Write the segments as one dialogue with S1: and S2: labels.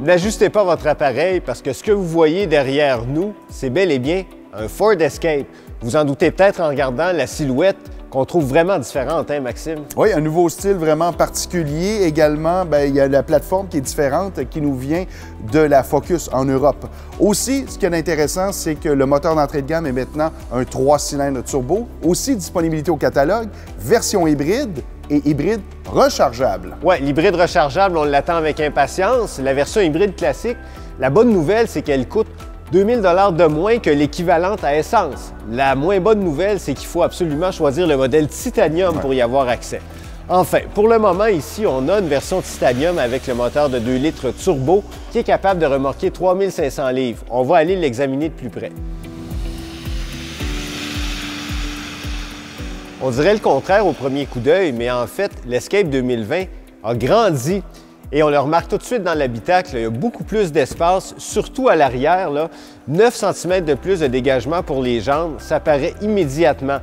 S1: N'ajustez pas votre appareil parce que ce que vous voyez derrière nous, c'est bel et bien un Ford Escape. Vous en doutez peut-être en regardant la silhouette qu'on trouve vraiment différente, hein, Maxime?
S2: Oui, un nouveau style vraiment particulier. Également, il y a la plateforme qui est différente, qui nous vient de la Focus en Europe. Aussi, ce qui est intéressant, c'est que le moteur d'entrée de gamme est maintenant un 3 cylindres turbo. Aussi, disponibilité au catalogue, version hybride et hybride rechargeable.
S1: Oui, l'hybride rechargeable, on l'attend avec impatience. La version hybride classique, la bonne nouvelle, c'est qu'elle coûte 2 000 $ de moins que l'équivalente à essence. La moins bonne nouvelle, c'est qu'il faut absolument choisir le modèle Titanium pour y avoir accès. Enfin, pour le moment, ici, on a une version Titanium avec le moteur de 2 litres turbo qui est capable de remorquer 3 500 livres. On va aller l'examiner de plus près. On dirait le contraire au premier coup d'œil, mais en fait, l'Escape 2020 a grandi. Et on le remarque tout de suite dans l'habitacle, il y a beaucoup plus d'espace, surtout à l'arrière. 9 cm de plus de dégagement pour les jambes, ça paraît immédiatement.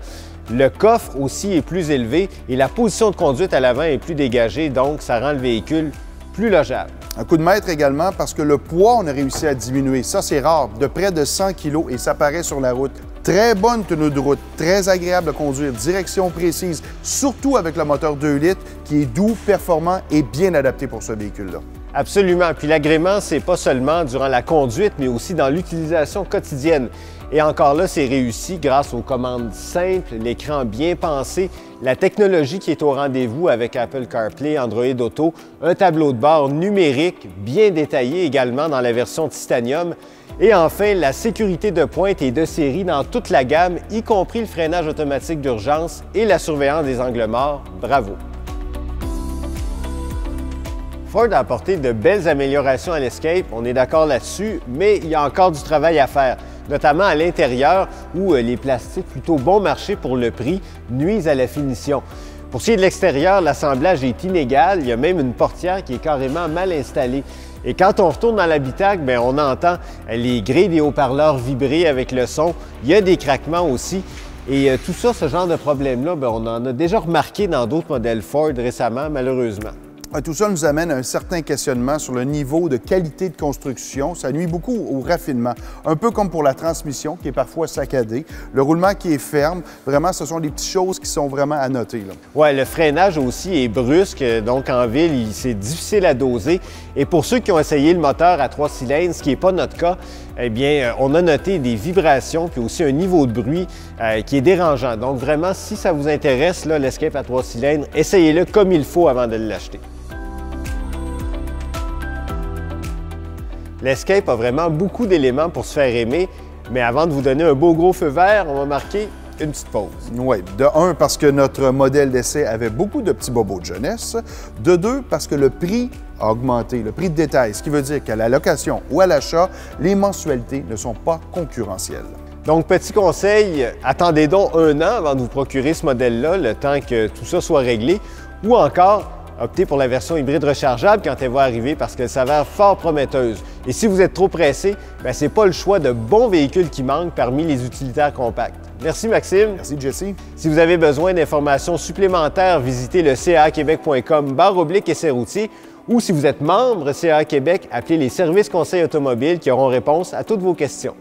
S1: Le coffre aussi est plus élevé et la position de conduite à l'avant est plus dégagée, donc ça rend le véhicule plus logeable.
S2: Un coup de maître également parce que le poids, on a réussi à diminuer. Ça, c'est rare, de près de 100 kg et ça paraît sur la route. Très bonne tenue de route, très agréable à conduire, direction précise, surtout avec le moteur 2 litres qui est doux, performant et bien adapté pour ce véhicule-là.
S1: Absolument. Puis l'agrément, c'est pas seulement durant la conduite, mais aussi dans l'utilisation quotidienne. Et encore là, c'est réussi grâce aux commandes simples, l'écran bien pensé, la technologie qui est au rendez-vous avec Apple CarPlay, Android Auto, un tableau de bord numérique bien détaillé également dans la version Titanium. Et enfin, la sécurité de pointe est de série dans toute la gamme, y compris le freinage automatique d'urgence et la surveillance des angles morts. Bravo! Ford a apporté de belles améliorations à l'Escape, on est d'accord là-dessus, mais il y a encore du travail à faire, notamment à l'intérieur où les plastiques plutôt bon marché pour le prix nuisent à la finition. Pour ce qui est de l'extérieur, l'assemblage est inégal, il y a même une portière qui est carrément mal installée. Et quand on retourne dans l'habitacle, on entend les grilles des haut-parleurs vibrer avec le son. Il y a des craquements aussi. Et tout ça, ce genre de problème-là, on en a déjà remarqué dans d'autres modèles Ford récemment, malheureusement.
S2: Tout ça nous amène à un certain questionnement sur le niveau de qualité de construction. Ça nuit beaucoup au raffinement. Un peu comme pour la transmission qui est parfois saccadée, le roulement qui est ferme. Vraiment, ce sont des petites choses qui sont vraiment à noter.
S1: Oui, le freinage aussi est brusque, donc en ville, c'est difficile à doser. Et pour ceux qui ont essayé le moteur à 3 cylindres, ce qui n'est pas notre cas, eh bien, on a noté des vibrations puis aussi un niveau de bruit qui est dérangeant. Donc vraiment, si ça vous intéresse, l'Escape à 3 cylindres, essayez-le comme il faut avant de l'acheter. L'Escape a vraiment beaucoup d'éléments pour se faire aimer, mais avant de vous donner un beau gros feu vert, on va marquer une petite pause.
S2: Oui, de un, parce que notre modèle d'essai avait beaucoup de petits bobos de jeunesse. De deux, parce que le prix a augmenté, le prix de détail, ce qui veut dire qu'à la location ou à l'achat, les mensualités ne sont pas concurrentielles.
S1: Donc, petit conseil, attendez donc 1 an avant de vous procurer ce modèle-là, le temps que tout ça soit réglé, ou encore, optez pour la version hybride rechargeable quand elle va arriver parce qu'elle s'avère fort prometteuse. Et si vous êtes trop pressé, ce n'est pas le choix de bons véhicules qui manquent parmi les utilitaires compacts. Merci Maxime.
S2: Merci Jesse.
S1: Si vous avez besoin d'informations supplémentaires, visitez le caaquebec.com/essais routiers ou si vous êtes membre CAA Québec, appelez les services conseils automobiles qui auront réponse à toutes vos questions.